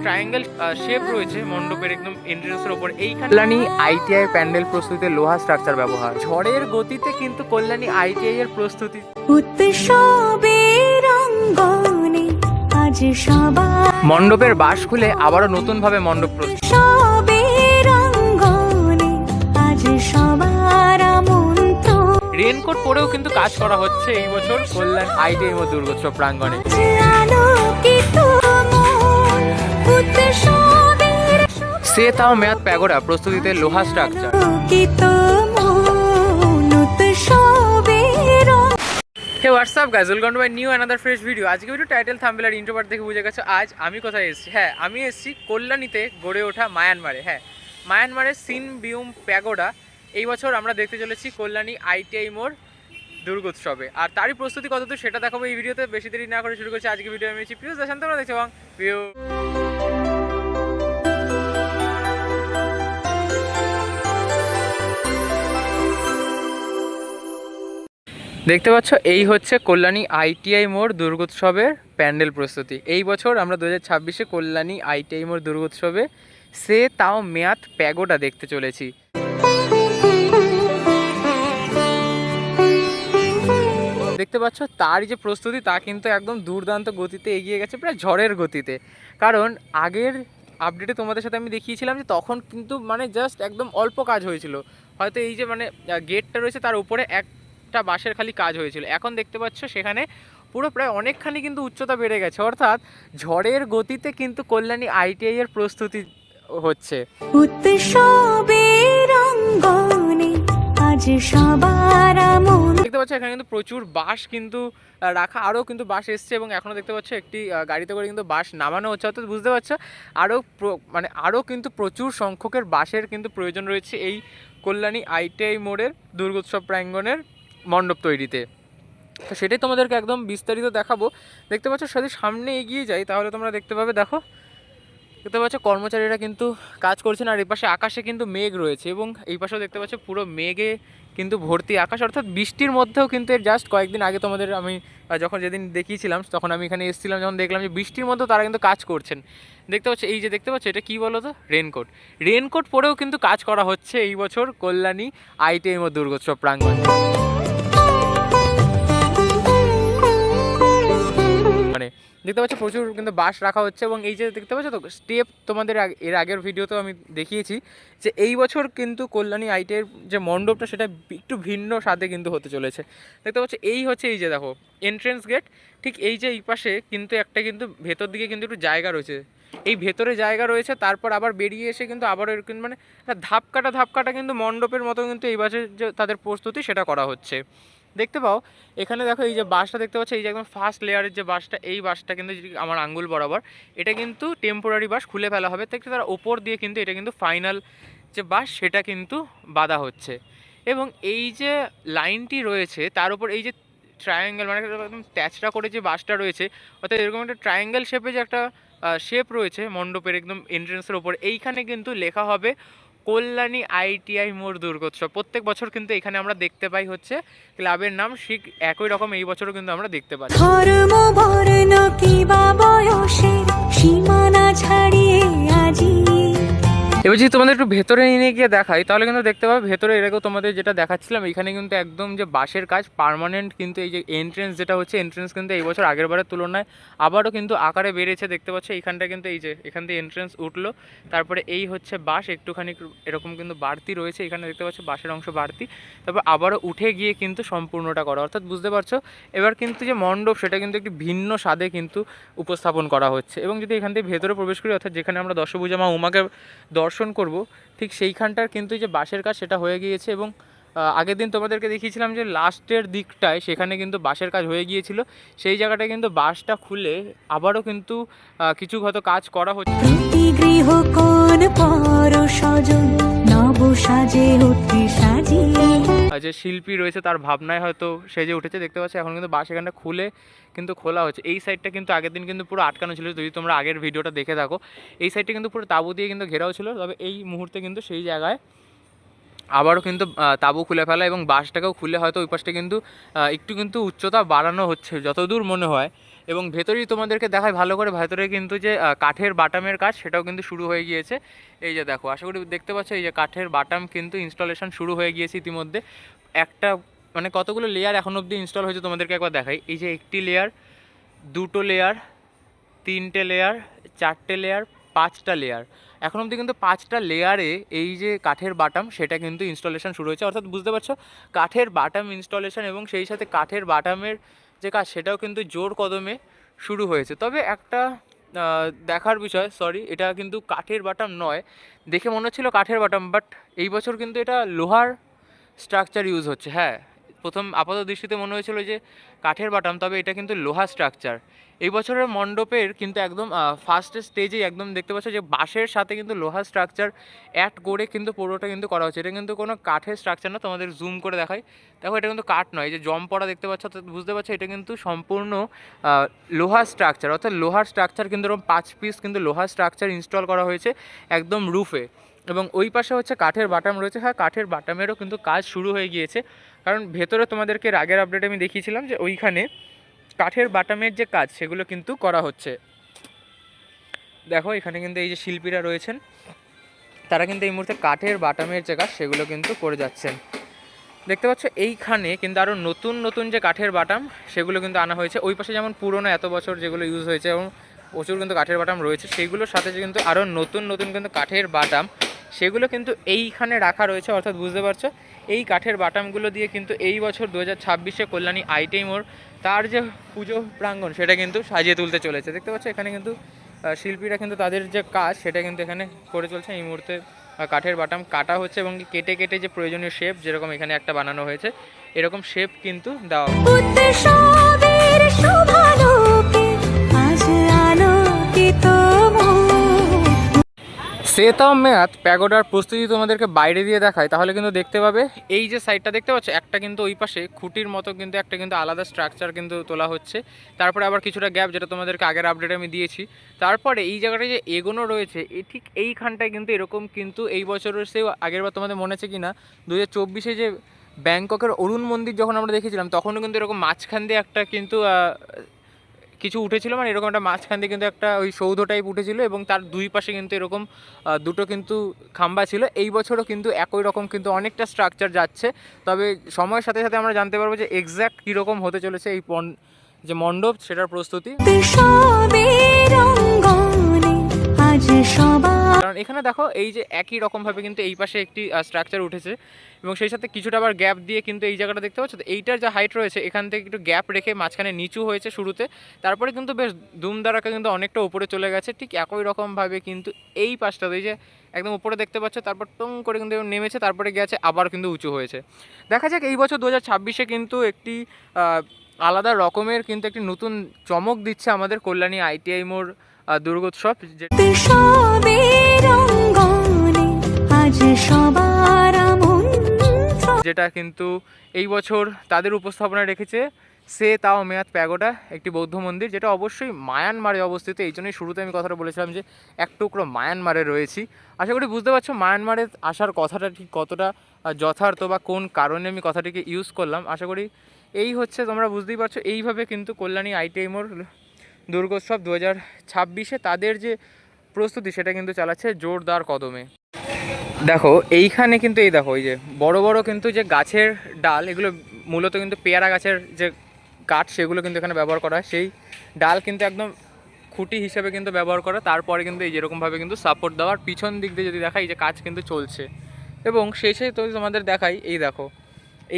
Triangle shape রয়েছে মণ্ডপের একদম এন্ট্রান্সের ওপর। এইখানে কল্যাণী আইটিআই প্যান্ডেল প্রস্তুতিতে লোহা স্ট্রাকচার ব্যবহার। ঝড়ের গতিতে কিন্তু কল্যাণী আইটিআই এর প্রস্তুতি মণ্ডপের বাঁশ খুলে আবারও নতুন ভাবে মণ্ডপ প্রস্তুত। রেনকোট পরেও কিন্তু কাজ করা হচ্ছে এই বছর কল্যাণ আইটিআই দুর্গোৎসব প্রাঙ্গণে। সে তাও মেয়াদ প্যাগোডা প্রস্তুতিতে লোহা structure. Hey WhatsApp guys, welcome to my new another fresh video. আজকে ভিডিও টাইটেল থাম্বনেল আর ইন্ট্রো পার্ট দেখে বুঝে গেছো আজ আমি কোথায় এসেছি। হ্যাঁ, আমি এসেছি কল্যাণীতে গড়ে ওঠা মায়ানমারে। হ্যাঁ, মায়ানমারের সিনবিউম প্যাগোডা এই বছর আমরা দেখতে চলেছি কল্যাণী আইটিআই মোড় দুর্গোৎসবে। আর তারই প্রস্তুতি কতদূর সেটা দেখাবো এই ভিডিওতে। বেশি দেরি না করে শুরু করছি আজকে ভিডিও। আমি পিউষ দেশান্ত, তোমরা দেখছো এবং ভিউ দেখতে পাচ্ছ। এই হচ্ছে কল্যাণী আইটিআই মোড় দুর্গোৎসবের প্যান্ডেল প্রস্তুতি। এই বছর আমরা 2026-এ কল্যাণী আইটিআই মোড় দুর্গোৎসবে সে তাও মেয়াদ প্যাগোডা দেখতে চলেছি। দেখতে পাচ্ছ তার যে প্রস্তুতি তা কিন্তু একদম দুর্দান্ত গতিতে এগিয়ে গেছে, প্রায় ঝড়ের গতিতে। কারণ আগের আপডেটে তোমাদের সাথে আমি দেখিয়েছিলাম যে তখন কিন্তু মানে জাস্ট একদম অল্প কাজ হয়েছিল। হয়তো এই যে মানে গেটটা রয়েছে তার উপরে একটা বাঁশের খালি কাজ হয়েছিল। এখন দেখতে পাচ্ছ সেখানে পুরো প্রায় অনেকখানি কিন্তু উচ্চতা বেড়ে গেছে। অর্থাৎ ঝড়ের গতিতে কিন্তু কল্যাণী আইটিআই এর প্রস্তুতি হচ্ছে। দেখতে পাচ্ছ এখানে কিন্তু প্রচুর বাঁশ কিন্তু রাখা, আরও কিন্তু বাঁশ এসছে এবং এখনও দেখতে পাচ্ছ একটি গাড়িতে করে কিন্তু বাঁশ নামানো হচ্ছে। অর্থাৎ বুঝতে পারছো আরও কিন্তু প্রচুর সংখ্যকের বাঁশের কিন্তু প্রয়োজন রয়েছে এই কল্যাণী আইটিআই মোড়ের দুর্গোৎসব প্রাঙ্গণের মণ্ডপ তৈরিতে। তো সেটাই তোমাদেরকে একদম বিস্তারিত দেখাবো। দেখতে পাচ্ছ যদি সামনে এগিয়ে যাই তাহলে তোমরা দেখতে পাবে, দেখো দেখতে পাচ্ছ কর্মচারীরা কিন্তু কাজ করছেন। আর এই পাশে আকাশে কিন্তু মেঘ রয়েছে এবং এই পাশেও দেখতে পাচ্ছ পুরো মেঘে কিন্তু ভর্তি আকাশ। অর্থাৎ বৃষ্টির মধ্যেও কিন্তু এর জাস্ট কয়েকদিন আগে তোমাদের আমি যখন যেদিন দেখিয়েছিলাম তখন আমি এখানে এসেছিলাম, যখন দেখলাম যে বৃষ্টির মধ্যেও তারা কিন্তু কাজ করছেন। দেখতে পাচ্ছ এই যে দেখতে পাচ্ছ এটা কী বলো তো, রেনকোট পরেও কিন্তু কাজ করা হচ্ছে এই বছর কল্যাণী আইটিআই দুর্গোৎসব প্রাঙ্গণে। দেখতে পাচ্ছ প্রচুর কিন্তু বাঁশ রাখা হচ্ছে এবং এই যে দেখতে পাচ্ছ তো স্টেপ, তোমাদের এর আগের ভিডিওতেও আমি দেখিয়েছি যে এই বছর কিন্তু কল্যাণী আইটিআইয়ের যে মণ্ডপটা সেটা একটু ভিন্ন স্বাদে কিন্তু হতে চলেছে। দেখতে পাচ্ছ এই হচ্ছে এই যে দেখো এন্ট্রেন্স গেট, ঠিক এই যে এই পাশে কিন্তু একটা কিন্তু ভেতর দিকে কিন্তু একটু জায়গা রয়েছে, এই ভেতরে জায়গা রয়েছে। তারপর আবার বেরিয়ে এসে কিন্তু আবার এরকম মানে ধাপকাটা কিন্তু মণ্ডপের মতো কিন্তু এই বছর যে তাদের প্রস্তুতি সেটা করা হচ্ছে। দেখতে পাও এখানে দেখো এই যে বাঁশটা দেখতে পাচ্ছ, এই যে একদম ফার্স্ট লেয়ারের যে বাঁশটা, এই বাঁশটা কিন্তু আমার আঙ্গুল বরাবর, এটা কিন্তু টেম্পোরারি বাঁশ, খুলে ফেলা হবে। দেখতে তার ওপর দিয়ে কিন্তু এটা কিন্তু ফাইনাল যে বাঁশ সেটা কিন্তু বাঁধা হচ্ছে। এবং এই যে লাইনটি রয়েছে তার উপর এই যে ট্রায়াঙ্গেল মানে একদম ট্যাচড়া করে যে বাঁশটা রয়েছে, অর্থাৎ এরকম একটা ট্রায়াঙ্গেল শেপে যে একটা শেপ রয়েছে মণ্ডপের একদম এন্ট্রেন্সের ওপর, এইখানে কিন্তু লেখা হবে কল্যাণী আইটিআই মোড় দুর্গোৎসব। প্রত্যেক বছর কিন্তু এখানে আমরা দেখতে পাই হচ্ছে ক্লাবের নাম ঠিক একই রকম এই বছরও কিন্তু আমরা দেখতে পাই। এবার যদি তোমাদের একটু ভেতরে নিয়ে গিয়ে দেখাই তাহলে কিন্তু দেখতে পাবে ভেতরে এর আগেও তোমাদের যেটা দেখাচ্ছিলাম এখানে কিন্তু একদম যে বাঁশের কাজ পার্মানেন্ট কিন্তু এই যে এন্ট্রেন্স যেটা হচ্ছে, এন্ট্রেন্স কিন্তু এই বছর আগের বারের তুলনায় আবারও কিন্তু আকারে বেড়েছে। দেখতে পাচ্ছ এইখানটা কিন্তু এই যে এখান থেকে এন্ট্রেন্স উঠলো, তারপরে এই হচ্ছে বাঁশ একটুখানি এরকম কিন্তু বাড়তি রয়েছে, এখানে দেখতে পাচ্ছ বাঁশের অংশ বাড়তি, তারপর আবারও উঠে গিয়ে কিন্তু সম্পূর্ণটা করা। অর্থাৎ বুঝতে পারছো এবার কিন্তু যে মণ্ডপ সেটা কিন্তু একটি ভিন্ন স্বাদে কিন্তু উপস্থাপন করা হচ্ছে। এবং যদি এখান থেকে ভেতরে প্রবেশ করি, অর্থাৎ যেখানে আমরা দশভুজা মা উমাকে দর্শন করব, ঠিক সেইখানটার কিন্তু যে বাঁশের কাজ সেটা হয়ে গিয়েছে। এবং আগের দিন তোমাদেরকে দেখিয়েছিলাম যে লাস্টের দিকটায় সেখানে কিন্তু বাঁশের কাজ হয়ে গিয়েছিল, সেই জায়গাটায় কিন্তু বাঁশটা খুলে আবারও কিন্তু কিছু হয়তো কাজ করা হচ্ছে। যে শিল্পী রয়েছে তার ভাবনায় হয়তো সেজে উঠেছে। দেখতে পাচ্ছি এখন কিন্তু বাঁশ এখানটা খুলে কিন্তু খোলা হচ্ছে। এই সাইডটা কিন্তু আগের দিন কিন্তু পুরো আটকানো ছিল, যদি তোমরা আগের ভিডিওটা দেখে থাকো এই সাইডটা কিন্তু পুরো তাঁবু দিয়ে কিন্তু ঘেরাও ছিল। তবে এই মুহূর্তে কিন্তু সেই জায়গায় আবারও কিন্তু তাঁবু খুলে ফেলা এবং বাঁশটাকেও খুলে হয়তো ওই পাশটা কিন্তু একটু কিন্তু উচ্চতা বাড়ানো হচ্ছে যতদূর মনে হয়। এবং ভেতরেই তোমাদেরকে দেখায় ভালো করে, ভেতরে কিন্তু যে কাঠের বাটামের কাজ সেটাও কিন্তু শুরু হয়ে গিয়েছে। এই যে দেখো, আশা করি দেখতে পাচ্ছ, এই যে কাঠের বাটাম কিন্তু ইনস্টলেশন শুরু হয়ে গিয়েছে ইতিমধ্যে। একটা মানে কতগুলো লেয়ার এখন অবধি ইনস্টল হয়েছে তোমাদেরকে একবার দেখাই। এই যে একটি লেয়ার, দুটো লেয়ার, তিনটে লেয়ার, চারটে লেয়ার, পাঁচটা লেয়ার, এখন অবধি কিন্তু পাঁচটা লেয়ারে এই যে কাঠের বাটাম সেটা কিন্তু ইনস্টলেশন শুরু হয়েছে। অর্থাৎ বুঝতে পারছো, কাঠের বাটাম ইনস্টলেশন এবং সেই সাথে কাঠের বাটামের যে কাজ সেটাও কিন্তু জোর কদমে শুরু হয়েছে। তবে একটা দেখার বিষয়, সরি, এটা কিন্তু কাঠের বাটাম নয়, দেখে মনে হচ্ছিল কাঠের বাটাম, বাট এই বছর কিন্তু এটা লোহার স্ট্রাকচার ইউজ হচ্ছে। হ্যাঁ, প্রথম আপাত দৃষ্টিতে মনে হয়েছিল যে কাঠের বাটাম, তবে এটা কিন্তু লোহা স্ট্রাকচার। এই বছরের মণ্ডপের কিন্তু একদম ফার্স্ট স্টেজেই একদম দেখতে পাচ্ছ যে বাঁশের সাথে কিন্তু লোহা স্ট্রাকচার অ্যাড করে কিন্তু পুরোটা কিন্তু করা হচ্ছে। এটা কিন্তু কোনো কাঠের স্ট্রাকচার না, তোমাদের জুম করে দেখাই। দেখো, এটা কিন্তু কাঠ নয়, এই যে জম পড়া দেখতে পাচ্ছ, অর্থাৎ বুঝতে পারছো এটা কিন্তু সম্পূর্ণ লোহার স্ট্রাকচার। অর্থাৎ লোহার স্ট্রাকচার কিন্তু এরকম 5 পিস কিন্তু লোহার স্ট্রাকচার ইনস্টল করা হয়েছে একদম রুফে। এবং ওই পাশে হচ্ছে কাঠের বাটাম রয়েছে। হ্যাঁ, কাঠের বাটামেরও কিন্তু কাজ শুরু হয়ে গিয়েছে, কারণ ভেতরে তোমাদেরকে এর আগের আপডেটে আমি দেখিয়েছিলাম যে ওইখানে কাঠের বাটামের যে কাজ সেগুলো কিন্তু করা হচ্ছে। দেখো, এখানে কিন্তু এই যে শিল্পীরা রয়েছেন, তারা কিন্তু এই মুহূর্তে কাঠের বাটামের যে কাজ সেগুলো কিন্তু করে যাচ্ছেন। দেখতে পাচ্ছ এইখানে কিন্তু আরও নতুন নতুন যে কাঠের বাটাম সেগুলো কিন্তু আনা হয়েছে। ওই পাশে যেমন পুরনো এত বছর যেগুলো ইউজ হয়েছে এবং প্রচুর কিন্তু কাঠের বাটাম রয়েছে, সেইগুলোর সাথে যে কিন্তু আরও নতুন নতুন কিন্তু কাঠের বাটাম সেগুলো কিন্তু এইখানে রাখা রয়েছে। অর্থাৎ বুঝতে পারছো, এই কাঠের বাটামগুলো দিয়ে কিন্তু এই বছর 2026-এ কল্যাণী আইটিআই মোড় তার যে পুজো প্রাঙ্গণ সেটা কিন্তু সাজিয়ে তুলতে চলেছে। দেখতে পাচ্ছ এখানে কিন্তু শিল্পীরা কিন্তু তাদের যে কাজ সেটা কিন্তু এখানে করে চলছে। এই মুহূর্তে কাঠের বাটাম কাটা হচ্ছে এবং কেটে কেটে যে প্রয়োজনীয় শেপ, যেরকম এখানে একটা বানানো হয়েছে, এরকম শেপ কিন্তু দেওয়া সেতাম মেয়াদ প্যাগোডার প্রস্তুতি তোমাদেরকে বাইরে দিয়ে দেখায়, তাহলে কিন্তু দেখতে পাবে এই যে সাইডটা দেখতে পাচ্ছ, একটা কিন্তু ওই পাশে খুঁটির মতো কিন্তু একটা কিন্তু আলাদা স্ট্রাকচার কিন্তু তোলা হচ্ছে। তারপরে আবার কিছুটা গ্যাপ, যেটা তোমাদেরকে আগের আপডেটে আমি দিয়েছি। তারপরে এই জায়গাটায় যে এগোনো রয়েছে, ঠিক এইখানটায় কিন্তু এরকম কিন্তু এই বছরের সেই আগের বার তোমাদের মনে আছে কি না, 2024-এ যে ব্যাংককের অরুণ মন্দির যখন আমরা দেখেছিলাম, তখনও কিন্তু এরকম মাঝখান দিয়ে একটা কিন্তু কিছু উঠেছিল, মানে এরকম একটা মাঝখান দিয়ে কিন্তু একটা ওই সৌধ টাইপ উঠেছিল এবং তার দুই পাশে কিন্তু এরকম দুটো কিন্তু খাম্বা ছিল। এই বছরও কিন্তু একই রকম কিন্তু অনেকটা স্ট্রাকচার যাচ্ছে, তবে সময়ের সাথে সাথে আমরা জানতে পারবো যে এক্স্যাক্ট কীরকম হতে চলেছে এই যে মণ্ডপ সেটার প্রস্তুতি। কারণ এখানে দেখো এই যে একই রকমভাবে কিন্তু এই পাশে একটি স্ট্রাকচার উঠেছে এবং সেই সাথে কিছুটা আবার গ্যাপ দিয়ে কিন্তু এই জায়গাটা দেখতে পাচ্ছ, তো এইটার যে হাইট রয়েছে এখান থেকে একটু গ্যাপ রেখে মাঝখানে নিচু হয়েছে শুরুতে, তারপরে কিন্তু বেশ দুমদারাকা কিন্তু অনেকটা উপরে চলে গেছে। ঠিক একই রকমভাবে কিন্তু এই পাশটাতে এই যে একদম উপরে দেখতে পাচ্ছ, তারপর টং করে কিন্তু নেমেছে, তারপরে গেছে আবার কিন্তু উঁচু হয়েছে। দেখা যাক এই বছর 2026-এ কিন্তু একটি আলাদা রকমের কিন্তু একটি নতুন চমক দিচ্ছে আমাদের কল্যাণী আইটিআই মোড় দুর্গোৎসব, যেটা কিন্তু এই বছর তাদের উপস্থাপনা রেখেছে সে তাও মেয়াদ প্যাগোডা, একটি বৌদ্ধ মন্দির, যেটা অবশ্যই মায়ানমারে অবস্থিত। এই জন্যই শুরুতে আমি কথাটা বলেছিলাম যে এক টুকরো মায়ানমারে রয়েছি। আশা করি বুঝতে পারছো মায়ানমারে আসার কথাটা ঠিক কতটা যথার্থ বা কোন কারণে আমি কথাটিকে ইউজ করলাম। আশা করি এই হচ্ছে, তোমরা বুঝতেই পারছো, এইভাবে কিন্তু কল্যাণী আইটিআই মোড় দুর্গোৎসব 2026-এ তাদের যে প্রস্তুতি সেটা কিন্তু চালাচ্ছে জোরদার কদমে। দেখো এইখানে কিন্তু এই দেখো, এই যে বড় বড় কিন্তু যে গাছের ডাল, এগুলো মূলত কিন্তু পেয়ারা গাছের যে কাঠ সেগুলো কিন্তু এখানে ব্যবহার করা হয়। সেই ডাল কিন্তু একদম খুঁটি হিসেবে কিন্তু ব্যবহার করা, তারপরে কিন্তু এই যেরকমভাবে কিন্তু সাপোর্ট দেওয়ার পিছন দিক দিয়ে যদি দেখাই, এই যে কাজ কিন্তু চলছে। এবং শেষে তো তোমাদের দেখাই, এই দেখো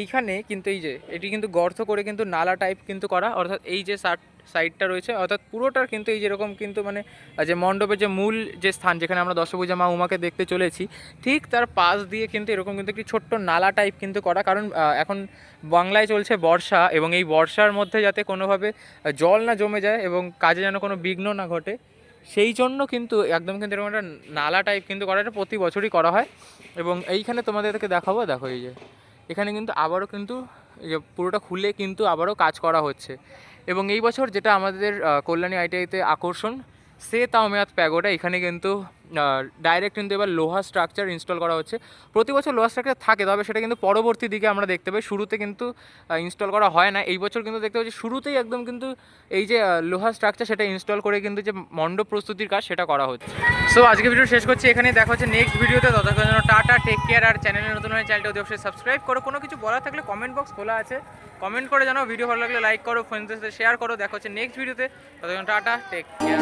এইখানে কিন্তু এই যে এটি কিন্তু গর্ত করে কিন্তু নালা টাইপ কিন্তু করা, অর্থাৎ এই যে সাইডটা রয়েছে, অর্থাৎ পুরোটার কিন্তু এই যেরকম কিন্তু মানে যে মণ্ডপের যে মূল যে স্থান যেখানে আমরা দশভূজা মা উমাকে দেখতে চলেছি, ঠিক তার পাশ দিয়ে কিন্তু এরকম কিন্তু একটি ছোট্ট নালা টাইপ কিন্তু করা। কারণ এখন বাংলায় চলছে বর্ষা, এবং এই বর্ষার মধ্যে যাতে কোনোভাবে জল না জমে যায় এবং কাজে যেন কোনো বিঘ্ন না ঘটে, সেই জন্য কিন্তু একদম কিন্তু এরকম একটা নালা টাইপ কিন্তু করা, এটা প্রতি বছরই করা হয়। এবং এইখানে তোমাদেরকে দেখাবো, দেখো এই যে এখানে কিন্তু আবারও কিন্তু এই যে পুরোটা খুলে কিন্তু আবারও কাজ করা হচ্ছে। এবং এই বছর যেটা আমাদের কল্যাণী আইটিআইতে আকর্ষণ, সে তাও মেয়াদ প্যাগোডা, এখানে কিন্তু ডাইরেক্ট কিন্তু এবার লোহা স্ট্রাকচার ইনস্টল করা হচ্ছে। প্রতি বছর লোহা স্ট্রাকচার থাকে, তবে সেটা কিন্তু পরবর্তী দিকে আমরা দেখতে পাই, শুরুতে কিন্তু ইনস্টল করা হয় না। এই বছর কিন্তু দেখতে পাচ্ছি শুরুতেই একদম কিন্তু এই যে লোহা স্ট্রাকচার সেটা ইনস্টল করে কিন্তু যে মণ্ডপ প্রস্তুতির কাজ সেটা করা হচ্ছে। সো আজকে ভিডিও শেষ করছি এখানেই, দেখা হচ্ছে নেক্সট ভিডিওতে। ততক্ষণ জন্য টাটা, টেক কেয়ার। আর চ্যানেলে নতুন হয়ে চ্যানেলটা অবশ্যই সাবস্ক্রাইব করো। কোনো কিছু বলার থাকলে কমেন্ট বক্স খোলা আছে, কমেন্ট করে জানাও। ভিডিও ভালো লাগলে লাইক করো, ফ্রেন্ডসদের সাথে শেয়ার করো। দেখা হচ্ছে নেক্সট ভিডিওতে। ততক্ষণ টাটা, টেক কেয়ার।